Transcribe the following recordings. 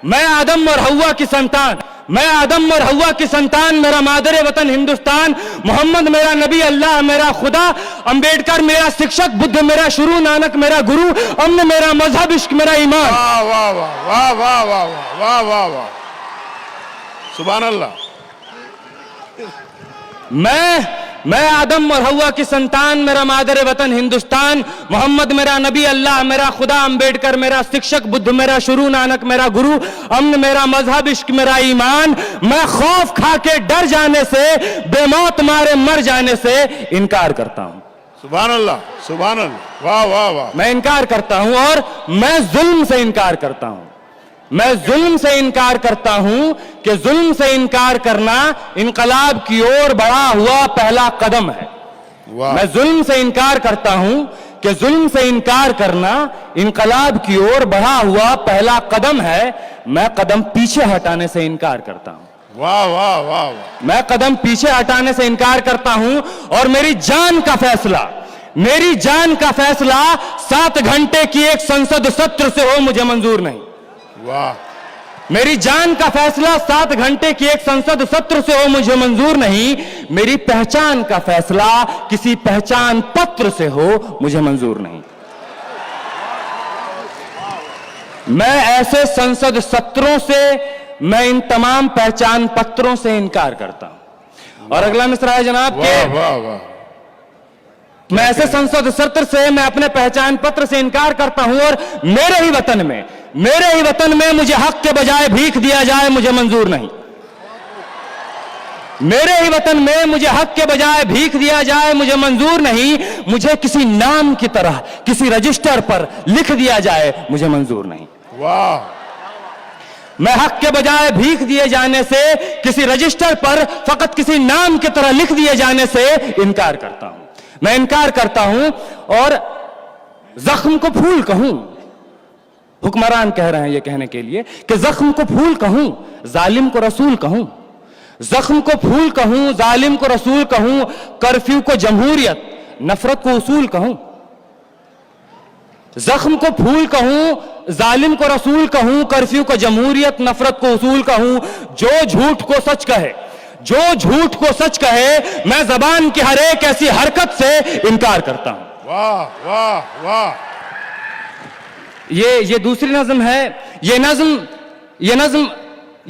मैं आदम और हव्वा की संतान, मैं आदम और हव्वा की संतान, मेरा मादरे वतन हिंदुस्तान, मोहम्मद मेरा नबी, अल्लाह मेरा खुदा, अंबेडकर मेरा शिक्षक, बुद्ध मेरा शुरू, नानक मेरा गुरु, अमन मेरा मजहब, इश्क मेरा ईमान। वाह वाह वाह वाह वाह वाह वाह वाह वाह, सुभान अल्लाह। मैं आदम और हव्वा की संतान, मेरा मादरे वतन हिंदुस्तान, मोहम्मद मेरा नबी, अल्लाह मेरा खुदा, अंबेडकर मेरा शिक्षक, बुद्ध मेरा शुरू, नानक मेरा गुरु, अमन मेरा मजहब, इश्क मेरा ईमान। मैं खौफ खा के डर जाने से, बेमौत मारे मर जाने से इनकार करता हूं। सुभान अल्लाह, सुभान अल्लाह, वाह वाह वाह। मैं इनकार करता हूं और मैं जुल्म से इनकार करता हूं। मैं जुल्म से इनकार करता हूं कि जुल्म से इनकार करना इनकलाब की ओर बढ़ा हुआ पहला कदम है। मैं जुल्म से इनकार करता हूं कि जुल्म से इनकार करना इनकलाब की ओर बढ़ा हुआ पहला कदम है। मैं कदम पीछे हटाने से इनकार करता हूं। वाह वाह वाह वाह। मैं कदम पीछे हटाने से इनकार करता हूं और मेरी जान का फैसला, मेरी जान का फैसला 7 घंटे की एक संसद सत्र से हो मुझे मंजूर नहीं। वाह। मेरी जान का फैसला 7 घंटे की एक संसद सत्र से हो मुझे मंजूर नहीं। मेरी पहचान का फैसला किसी पहचान पत्र से हो मुझे मंजूर नहीं। मैं ऐसे संसद सत्रों से, मैं इन तमाम पहचान पत्रों से इनकार करता हूं। और अगला मिसरा है जनाब के, वाह वाह। मैं ऐसे संसद सत्र से, मैं अपने पहचान पत्र से इनकार करता हूं और मेरे ही वतन में, मेरे ही वतन में मुझे हक के बजाय भीख दिया जाए मुझे मंजूर नहीं। मेरे ही वतन में मुझे हक के बजाय भीख दिया जाए मुझे मंजूर नहीं। मुझे किसी नाम की तरह किसी रजिस्टर पर लिख दिया जाए मुझे मंजूर नहीं। वाह। मैं हक के बजाय भीख दिए जाने से, किसी रजिस्टर पर फकत किसी नाम की तरह लिख दिए जाने से इनकार करता हूं। मैं इनकार करता हूं और जख्म को फूल कहूं, हुक्मरान कह रहे हैं ये कहने के लिए कि जख्म को फूल कहूं, जालिम को रसूल कहूं। जख्म को फूल कहूं, जालिम को रसूल कहूं, कर्फ्यू को जमहूरियत, नफरत को उसूल कहूं। जख्म को फूल कहूं, जालिम को रसूल कहूं, कर्फ्यू को जमहूरियत, नफरत को उसूल कहूं। जो झूठ को सच कहे, जो झूठ को सच कहे, मैं जबान की हर एक ऐसी हरकत से इनकार करता हूं। वाह वाह वाह। ये दूसरी नज्म है। ये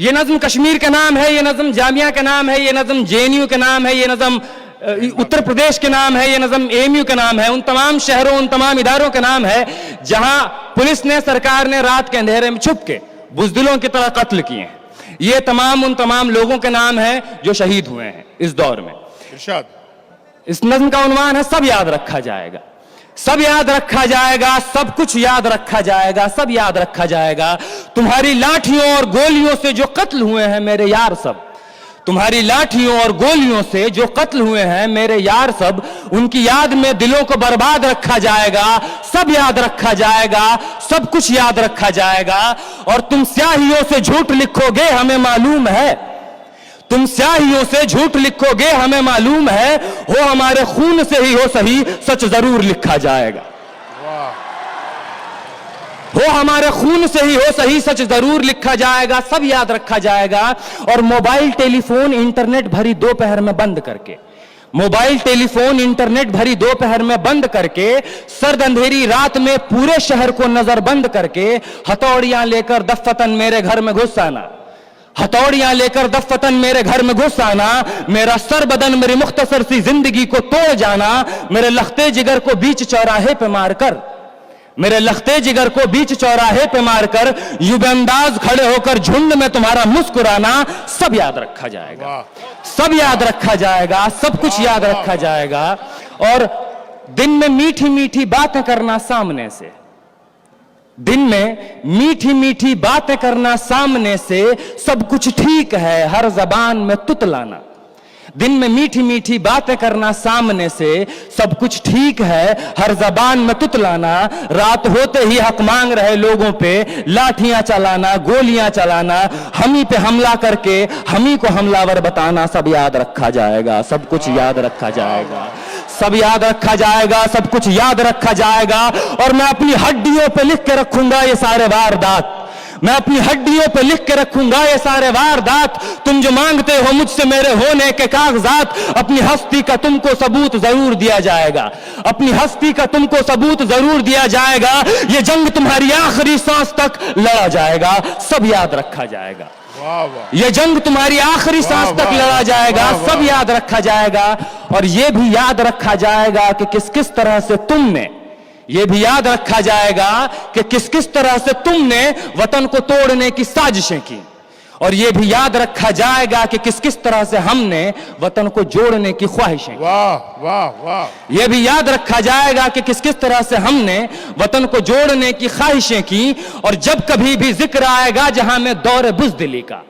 नज्म कश्मीर का नाम है, ये नज्म जामिया का नाम है, ये नज्म जेएनयू का नाम है, ये नज्म उत्तर प्रदेश के नाम है, ये नज्म एएमयू का नाम है। उन तमाम शहरों, उन तमाम इदारों का नाम है जहां पुलिस ने, सरकार ने रात के अंधेरे में छुप के बुजदिलों की तरह कत्ल किए हैं। ये तमाम उन तमाम लोगों के नाम हैं जो शहीद हुए हैं इस दौर में। इरशाद। इस नज्म का उन्वान है सब याद रखा जाएगा, सब याद रखा जाएगा, सब कुछ याद रखा जाएगा, सब याद रखा जाएगा। तुम्हारी लाठियों और गोलियों से जो कत्ल हुए हैं मेरे यार सब, तुम्हारी लाठियों और गोलियों से जो कत्ल हुए हैं मेरे यार सब, उनकी याद में दिलों को बर्बाद रखा जाएगा, सब याद रखा जाएगा, सब कुछ याद रखा जाएगा। और तुम स्याहियों से झूठ लिखोगे हमें मालूम है, तुम स्याहियों से झूठ लिखोगे हमें मालूम है, हो हमारे खून से ही हो सही सच जरूर लिखा जाएगा। हो हमारे खून से ही हो सही सच जरूर लिखा जाएगा, सब याद रखा जाएगा। और मोबाइल टेलीफोन इंटरनेट भरी दोपहर में बंद करके, मोबाइल टेलीफोन इंटरनेट भरी दोपहर में बंद करके, सर्द अंधेरी रात में पूरे शहर को नजर बंद करके, हथौड़ियां लेकर दफ्फतन मेरे घर में घुस आना, हथौड़ियां लेकर दफ्फतन मेरे घर में घुस आना, मेरा सर बदन मेरी मुख्तसर सी जिंदगी को तोड़ जाना, मेरे लख्ते जिगर को बीच चौराहे पे मारकर, मेरे लख्ते जिगर को बीच चौराहे पे मारकर, युगंदाज खड़े होकर झुंड में तुम्हारा मुस्कुराना, सब याद रखा जाएगा, सब याद रखा जाएगा, सब कुछ याद रखा जाएगा। और दिन में मीठी मीठी बातें करना सामने से, दिन में मीठी मीठी बातें करना सामने से, सब कुछ ठीक है हर जबान में तुतलाना। दिन में मीठी मीठी बातें करना सामने से, सब कुछ ठीक है हर जबान में तुतलाना। रात होते ही हक मांग रहे लोगों पे लाठियां चलाना, गोलियां चलाना, हम ही पे हमला करके हम ही को हमलावर बताना, सब याद रखा जाएगा, सब कुछ याद रखा जाएगा, सब याद रखा जाएगा, सब कुछ याद रखा जाएगा। और मैं अपनी हड्डियों पे लिख के रखूंगा ये सारे वारदात, मैं अपनी हड्डियों पे लिख के रखूंगा ये सारे वारदात, तुम जो मांगते हो मुझसे मेरे होने के कागजात। अपनी हस्ती का तुमको सबूत जरूर दिया जाएगा, अपनी हस्ती का तुमको सबूत जरूर दिया जाएगा। ये जंग तुम्हारी आखिरी सांस तक लड़ा जाएगा, सब याद रखा जाएगा। ये जंग तुम्हारी आखिरी सांस तक लड़ा जाएगा, सब याद रखा जाएगा। और ये भी याद रखा जाएगा कि किस किस तरह से तुमने, ये भी याद रखा जाएगा कि किस किस तरह से तुमने वतन को तोड़ने की साजिशें की। और ये भी याद रखा जाएगा कि किस किस तरह से हमने वतन को जोड़ने की ख्वाहिशें की। वाह वाह वाह। ये भी याद रखा जाएगा कि किस किस तरह से हमने वतन को जोड़ने की ख्वाहिशें की। और जब कभी भी जिक्र आएगा जहां में दौर बुज़दिली का,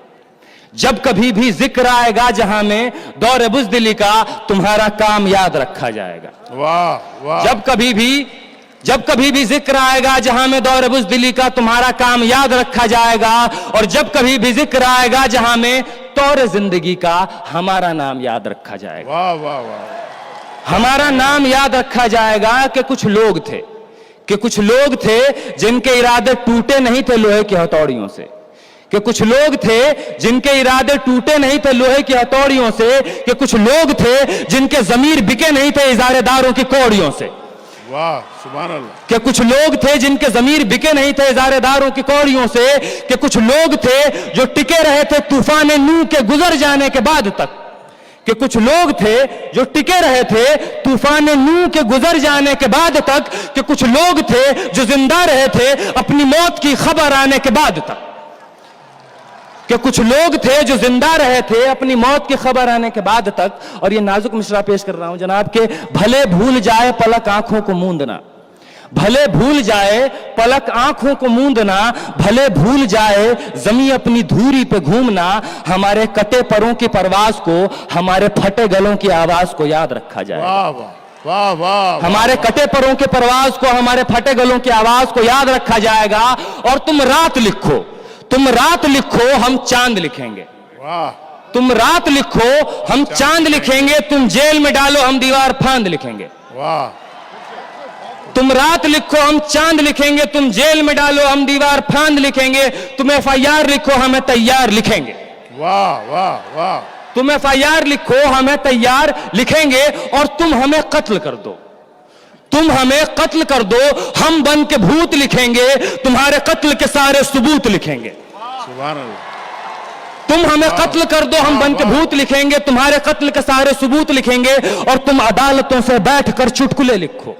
जब कभी भी जिक्र आएगा जहां में दौर बुज़दिली का, तुम्हारा काम याद रखा जाएगा। वाह वाह। जब कभी भी जिक्र आएगा जहां में दौर बुज़दिली का, तुम्हारा काम याद रखा जाएगा। और जब कभी भी जिक्र आएगा जहां में तौर जिंदगी का, हमारा नाम याद रखा जाएगा। वाह वाह वाह। हमारा नाम याद रखा जाएगा कि कुछ लोग थे जिनके इरादे टूटे नहीं थे लोहे की हथौड़ियों से, कि कुछ लोग थे जिनके इरादे टूटे नहीं थे लोहे की हथौड़ियों से, कि कुछ लोग थे जिनके जमीर बिके नहीं थे इजारेदारों की कौड़ियों से। वाह सुभान अल्लाह। कि कुछ लोग थे जिनके जमीर बिके नहीं थे इजारेदारों की कौड़ियों से, कि कुछ लोग थे जो टिके रहे थे तूफान नूह के गुजर जाने के बाद तक, कि कुछ लोग थे जो टिके रहे थे तूफान नूह के गुजर जाने के बाद तक, कि कुछ लोग थे जो जिंदा रहे थे अपनी मौत की खबर आने के बाद तक, कि कुछ लोग थे जो जिंदा रहे थे अपनी मौत की खबर आने के बाद तक। और ये नाजुक मिसरा पेश कर रहा हूं जनाब के, भले भूल जाए पलक आंखों को मूंदना, भले भूल जाए पलक आंखों को मूंदना, भले भूल जाए जमी अपनी धूरी पे घूमना, हमारे कटे परों की परवाज को, हमारे फटे गलों की आवाज को याद रखा जाए। वाह वाह वाह वाह। हमारे कटे परों की परवाज को, हमारे फटे गलों की आवाज को याद रखा जाएगा। और तुम रात लिखो, तुम रात लिखो, हम चांद लिखेंगे। वाह। तुम रात लिखो, हम चांद लिखेंगे। तुम जेल में डालो, हम दीवार फांद लिखेंगे। वाह। तुम रात लिखो, हम चांद लिखेंगे। तुम जेल में डालो, हम दीवार फांद लिखेंगे। तुम FIR लिखो, हमें तैयार लिखेंगे। वाह वाह वाह। तुम FIR लिखो, हमें तैयार लिखेंगे। और तुम हमें कत्ल कर दो, तुम हमें कत्ल कर दो, हम बन के भूत लिखेंगे। तुम्हारे कत्ल के सारे सबूत लिखेंगे। सुभान अल्लाह। तुम हमें कत्ल कर दो, हम बन के भूत लिखेंगे। तुम्हारे कत्ल के सारे सबूत लिखेंगे। और तुम अदालतों से बैठकर चुटकुले लिखो,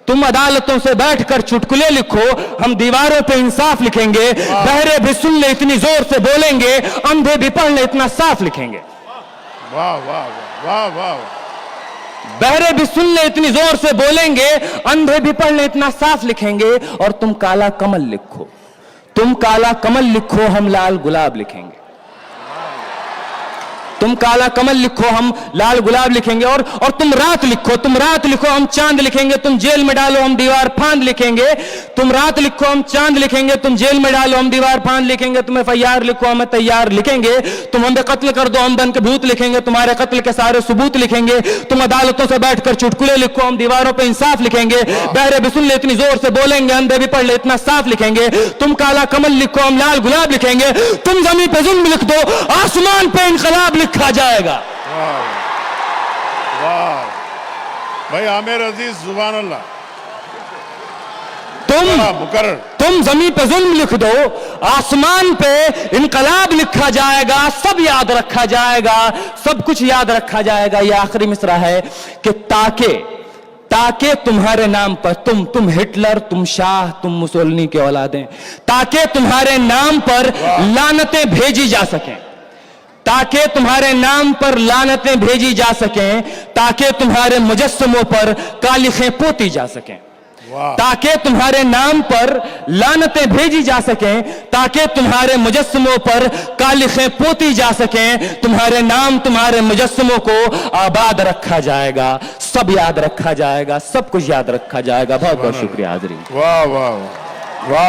तुम अदालतों से बैठकर चुटकुले लिखो, हम दीवारों पे इंसाफ लिखेंगे। बहरे भी सुन ले इतनी जोर से बोलेंगे, अंधे भी पढ़ ले इतना साफ लिखेंगे। वाह वाह वाह वाह। बहरे भी सुन ले इतनी जोर से बोलेंगे, अंधे भी पढ़ ले इतना साफ लिखेंगे। और तुम काला कमल लिखो, तुम काला कमल लिखो, हम लाल गुलाब लिखेंगे। तुम काला कमल लिखो, हम लाल गुलाब लिखेंगे। और तुम रात लिखो, तुम रात लिखो, हम चांद लिखेंगे। तुम जेल में डालो, हम दीवार फांद लिखेंगे। तुम रात लिखो, हम चांद लिखेंगे। तुम जेल में डालो, हम दीवार फांद लिखेंगे। तुम FIR लिखो, हमें तैयार लिखेंगे। तुम हमें कत्ल कर दो, हम बन के भूत लिखेंगे। तुम्हारे कत्ल के सारे सबूत लिखेंगे। तुम अदालतों से बैठकर चुटकुले लिखो, हम दीवारों पर इंसाफ लिखेंगे। बहरे भी सुन ले इतनी जोर से बोलेंगे, अंधे भी पढ़ ले इतना साफ लिखेंगे। तुम काला कमल लिखो, हम लाल गुलाब लिखेंगे। तुम जमीन पे जुल्म लिख दो, आसमान पे इनकलाब लिखा जाएगा। वाह भाई आमिर अजीज सुभान अल्लाह। तुम जमीन पे जुल्म लिख दो, आसमान पे इनकलाब लिखा जाएगा। सब याद रखा जाएगा, सब कुछ याद रखा जाएगा। ये आखिरी मिसरा है कि ताके तुम्हारे नाम पर, तुम हिटलर, तुम शाह, तुम मुसोलिनी के औलादें, ताके तुम्हारे नाम पर लानतें भेजी जा सकें, ताकि तुम्हारे नाम पर लानतें भेजी जा सकें, ताकि तुम्हारे मुजस्समों पर कालिखें पोती जा सकें, ताकि तुम्हारे नाम पर लानतें भेजी जा सकें, ताकि तुम्हारे मुजस्समों पर कालिखें पोती जा सकें। तुम्हारे नाम, तुम्हारे मुजस्समों को आबाद रखा जाएगा। सब याद रखा जाएगा, सब कुछ याद रखा जाएगा। बहुत बहुत शुक्रिया हाज़रीन। वाह वाह वाह।